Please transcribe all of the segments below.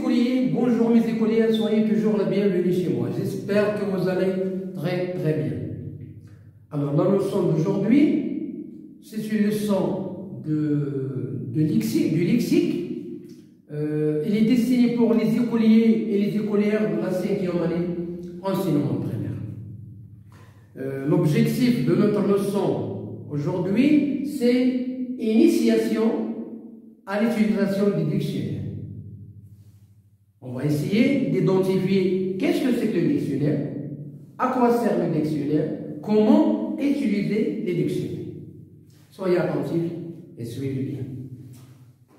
écoliers, bonjour mes écoliers, soyez toujours la bienvenue chez moi. J'espère que vous allez très bien. Alors la leçon d'aujourd'hui, c'est une leçon du lexique. Il est destiné pour les écoliers et les écolières de la 5e année enseignement primaire. L'objectif de notre leçon aujourd'hui, c'est initiation à l'utilisation du dictionnaire. On va essayer d'identifier qu'est-ce que c'est que le dictionnaire, à quoi sert le dictionnaire, comment utiliser les dictionnaires. Soyez attentifs et suivez bien.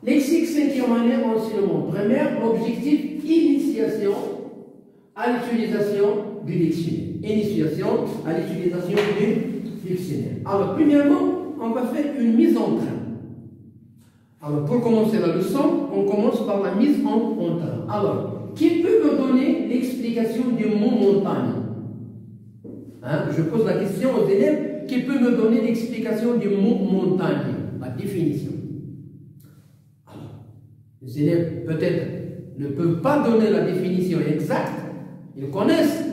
Lexique 5e année enseignement primaire, l'objectif initiation à l'utilisation du dictionnaire. Initiation à l'utilisation du dictionnaire. Alors, premièrement, on va faire une mise en train. Alors, pour commencer la leçon, on commence par la mise en train. Alors, qui peut me donner l'explication du mot montagne? Je pose la question aux élèves, qui peut me donner l'explication du mot montagne? La définition. Alors, les élèves, peut-être, ne peuvent pas donner la définition exacte. Ils connaissent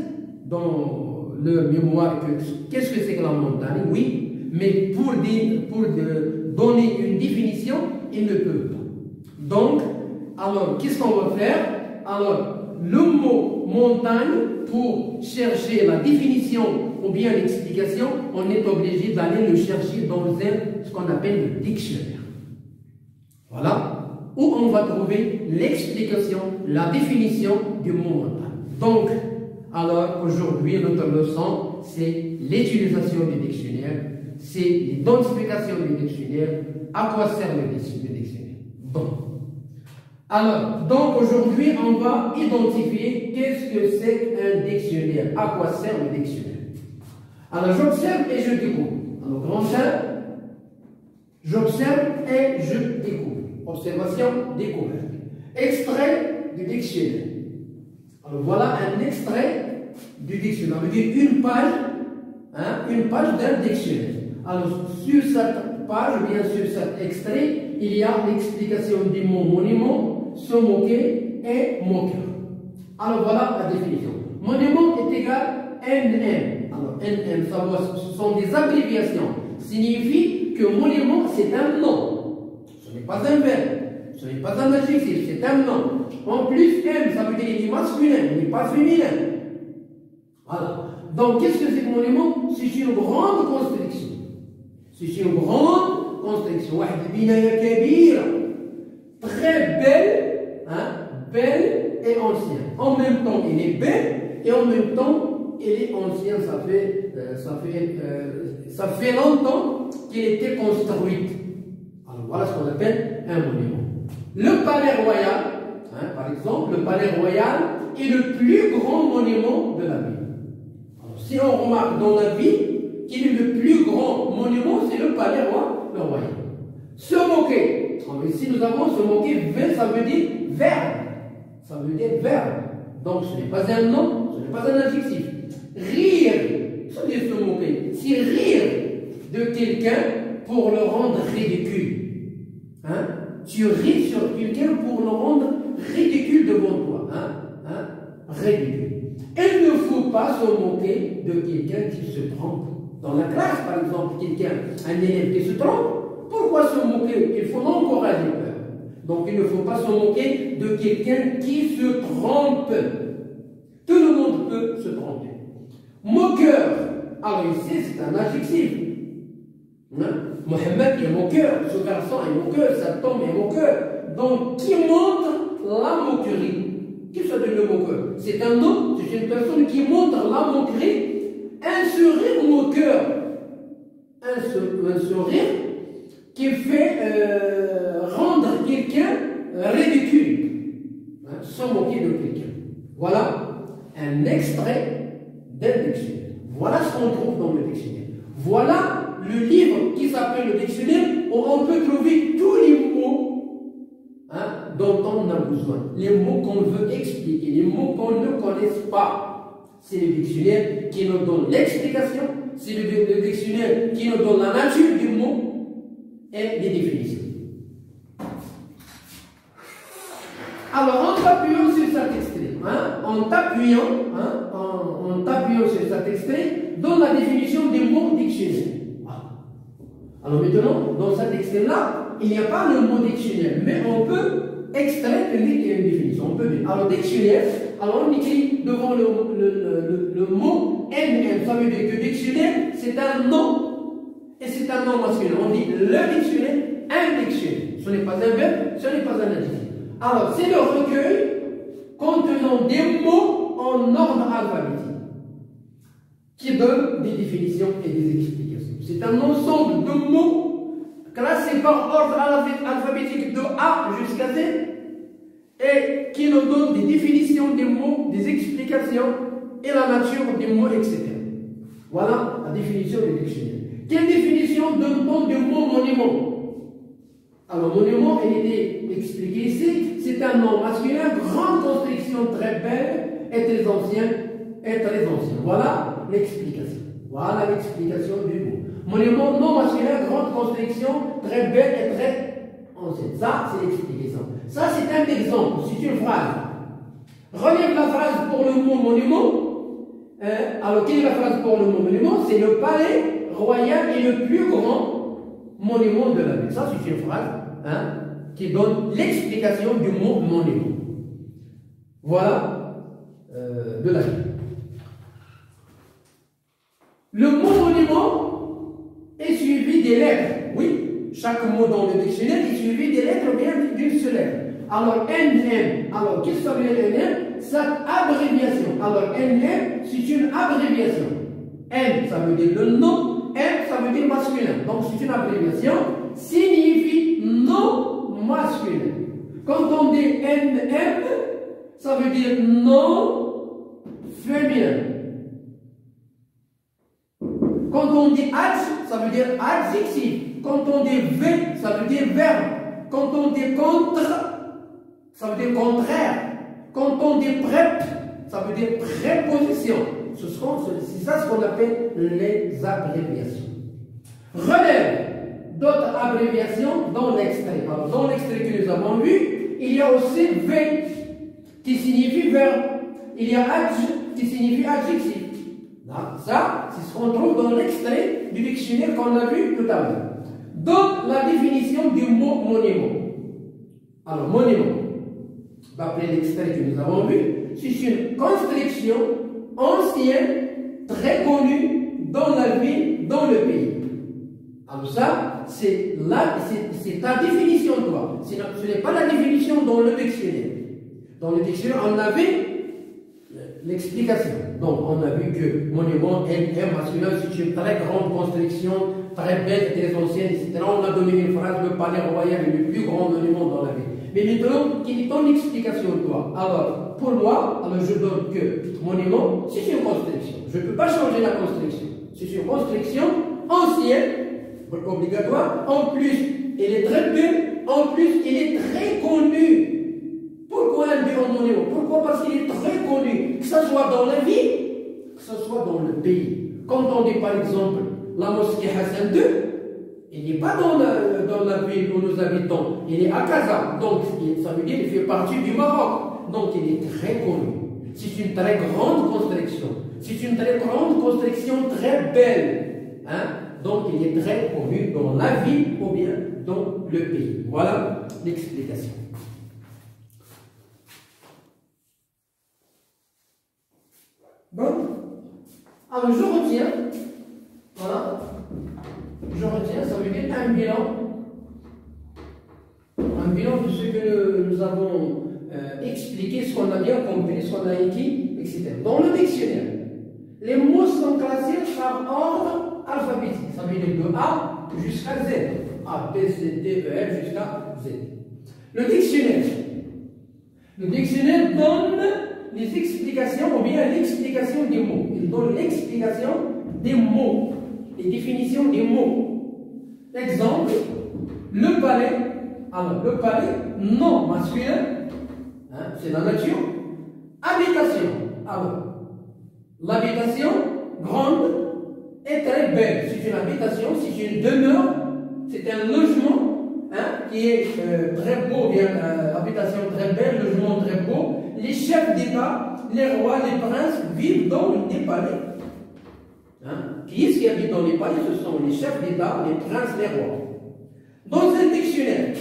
dans leur mémoire qu'est-ce que c'est que la montagne, oui, mais pour donner une définition, ils ne peuvent pas. Donc, alors, qu'est-ce qu'on va faire? Alors, le mot montagne, pour chercher la définition ou bien l'explication, on est obligé d'aller le chercher dans ce qu'on appelle le dictionnaire. Voilà, où on va trouver l'explication, la définition du mot montagne. Donc, alors, aujourd'hui, notre leçon, c'est l'utilisation du dictionnaire, c'est l'identification du dictionnaire, à quoi sert le dictionnaire. Bon. Alors, donc aujourd'hui, on va identifier qu'est-ce que c'est qu'un dictionnaire, à quoi sert le dictionnaire. Alors, j'observe et je découvre. Alors, grand chat, j'observe et je découvre. Observation, découverte. Extrait du dictionnaire. Alors, voilà un extrait du dictionnaire. On veut dire une page d'un dictionnaire. Alors, sur cette page, bien sûr, cet extrait, il y a l'explication du mot monument, se moquer et moqueur. Alors, voilà la définition. Monument est égal NM. Alors, NM, ce sont des abréviations. Signifie que monument, c'est un nom. Ce n'est pas un verbe. Ce n'est pas un adjectif, c'est un nom. En plus, M, ça veut dire qu'il est masculin, il n'est pas féminin. Voilà. Donc, qu'est-ce que c'est que monument? C'est une grande construction. C'est une grande construction. Très belle, belle et ancienne. En même temps, il est belle et en même temps, il est ancien. Ça fait longtemps qu'il était construit. Alors, voilà ce qu'on appelle un monument. Le palais royal, par exemple, le palais royal est le plus grand monument de la ville. Alors, si on remarque dans la ville qu'il est le plus grand monument, c'est le palais royal. Se moquer. Alors, ici, nous avons se moquer, ça veut dire verbe. Ça veut dire verbe. Donc, ce n'est pas un nom, ce n'est pas un adjectif. Rire, ça veut dire se moquer. C'est rire de quelqu'un pour le rendre ridicule. Tu ris sur quelqu'un pour le rendre ridicule devant toi. Ridicule. Il ne faut pas se moquer de quelqu'un qui se trompe. Dans la classe, par exemple, un élève qui se trompe, pourquoi se moquer? Il faut l'encourager. Donc, il ne faut pas se moquer de quelqu'un qui se trompe. Tout le monde peut se tromper. Moqueur. Alors ici, c'est un adjectif. Mohamed est moqueur, ce garçon est moqueur, cet homme est moqueur. Donc, qui montre la moquerie? Qui s'appelle le moqueur? C'est un homme, c'est une personne qui montre la moquerie. Un sourire moqueur. Un sourire qui fait rendre quelqu'un ridicule. Se moquer de quelqu'un. Voilà un extrait d'un dictionnaire. Voilà ce qu'on trouve dans le dictionnaire. Voilà le livre qui s'appelle le dictionnaire, où on peut trouver tous les mots dont on a besoin. Les mots qu'on veut expliquer, les mots qu'on ne connaît pas. C'est le dictionnaire qui nous donne l'explication, c'est le dictionnaire qui nous donne la nature du mot et les définitions. Alors, en s'appuyant en t'appuyant sur cet extrait, donne la définition des mots dictionnaires. Voilà. Alors maintenant, dans cet extrait-là, il n'y a pas le mot dictionnaire, mais on peut extraire une définition. On peut dire. Alors dictionnaire, alors on écrit devant le mot NM. Ça veut dire que dictionnaire, c'est un nom, et c'est un nom masculin. On dit le dictionnaire, un dictionnaire. Ce n'est pas un verbe, ce n'est pas un adjectif. Alors, c'est le recueil contenant des mots en ordre alphabétique qui donne des définitions et des explications. C'est un ensemble de mots classés par ordre alphabétique de A jusqu'à Z et qui nous donne des définitions des mots, des explications et la nature des mots, etc. Voilà la définition du dictionnaire. Quelle définition donne-t-on du mot monument? Alors, monument, il était expliqué ici, c'est un nom masculin, grande construction très belle et très ancien. Voilà l'explication. Voilà l'explication du mot. Monument, nom masculin, grande construction, très belle et très ancienne. Ça, c'est l'explication. Ça, c'est un exemple, c'est une phrase. Relève la phrase pour le mot monument. Alors, quelle est la phrase pour le mot monument? C'est le palais royal est le plus grand monument de la ville. Ça, c'est une phrase qui donne l'explication du mot monument. Voilà de la ville. Le mot monument est suivi des lettres. Oui, chaque mot dans le dictionnaire est suivi des lettres ou bien d'une seule lettre. Alors, NM, alors qu'est-ce que ça veut dire NM? C'est abréviation. Alors, NM, c'est une abréviation. N, ça veut dire le nom, M, ça veut dire masculin. Donc, c'est une abréviation, signifie nom masculin. Quand on dit NM, ça veut dire nom féminin. Quand on dit adj, ça veut dire adjectif. Quand on dit V, ça veut dire verbe. Quand on dit contre, ça veut dire contraire. Quand on dit prep, ça veut dire préposition. C'est ça ce qu'on appelle les abréviations. Relève d'autres abréviations dans l'extrait. Alors, dans l'extrait que nous avons vu, il y a aussi V qui signifie verbe. Il y a adj qui signifie adjectif. Ça, c'est ce qu'on trouve dans l'extrait du dictionnaire qu'on a vu tout à l'heure. Donc, la définition du mot monument. Alors, monument, d'après l'extrait que nous avons vu, c'est une construction ancienne, très connue dans la ville, dans le pays. Alors ça, c'est ta définition, toi. Ce n'est pas la définition dans le dictionnaire. Dans le dictionnaire, on avait l'explication. Donc, on a vu que monument, NM masculin, c'est une très grande construction, très belle, très ancienne, etc. On a donné une phrase, le palais royal est le plus grand monument dans la ville. Mais maintenant, quelle est ton explication, toi? Alors, pour moi, alors je donne que monument, c'est une construction. Je ne peux pas changer la construction. C'est une construction ancienne, obligatoire. En plus, elle est très belle. En plus, elle est très connue. Pourquoi elle dit en monument? Pourquoi? Parce qu'il est très connu. Que ce soit dans la ville, que ce soit dans le pays. Quand on dit par exemple la mosquée Hassan II, il n'est pas dans la ville où nous habitons, il est à Casa. Donc, ça veut dire qu'il fait partie du Maroc. Donc, il est très connu. C'est une très grande construction. C'est une très grande construction, très belle. Donc, il est très connu dans la ville ou bien dans le pays. Voilà l'explication. Bon. Alors, je retiens. Voilà. Je retiens, ça veut dire un bilan. Un bilan de ce que nous avons expliqué, ce qu'on a bien compris, ce qu'on a écrit, etc. Dans le dictionnaire, les mots sont classés par ordre alphabétique. Ça veut dire de A jusqu'à Z. A, B, C, D, E, F jusqu'à Z. Le dictionnaire donne les explications ou bien l'explication des mots. Il donne l'explication des mots, les définitions des mots. Exemple, le palais. Alors, le palais, nom masculin, c'est la nature. Habitation. Alors, l'habitation grande et très belle. C'est une habitation, c'est une demeure, c'est un logement qui est très beau, bien, habitation très belle, logement très beau, les chefs d'État, les rois, les princes vivent dans des palais. Hein? Qui est-ce qui habite dans les palais? Ce sont les chefs d'État, les princes, les rois. Dans un dictionnaire,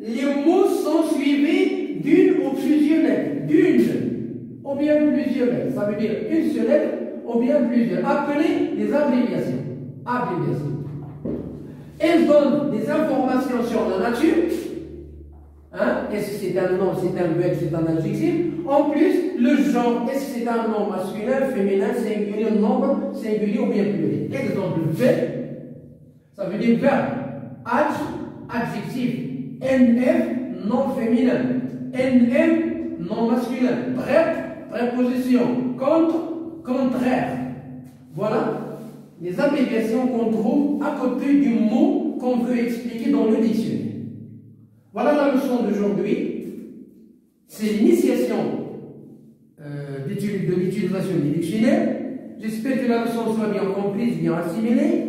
les mots sont suivis d'une ou plusieurs lettres. D'une ou bien plusieurs lettres. Ça veut dire une seule lettre ou bien plusieurs. Appelées des abréviations. Elles donnent des informations sur la nature. Hein? Est-ce que c'est un nom, c'est un verbe, c'est un adjectif? En plus, le genre, est-ce que c'est un nom masculin, féminin, singulier, nombre, singulier ou bien pluriel? Exemple, verbe, ça veut dire verbe. Adjectif. NF, nom féminin. NM, nom masculin. Préposition. Contre, contraire. Voilà les abréviations qu'on trouve à côté du mot qu'on veut expliquer dans le dictionnaire. Voilà la leçon d'aujourd'hui. C'est l'initiation de l'utilisation du dictionnaire. J'espère que la leçon soit bien comprise, bien assimilée.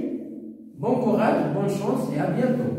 Bon courage, bonne chance et à bientôt.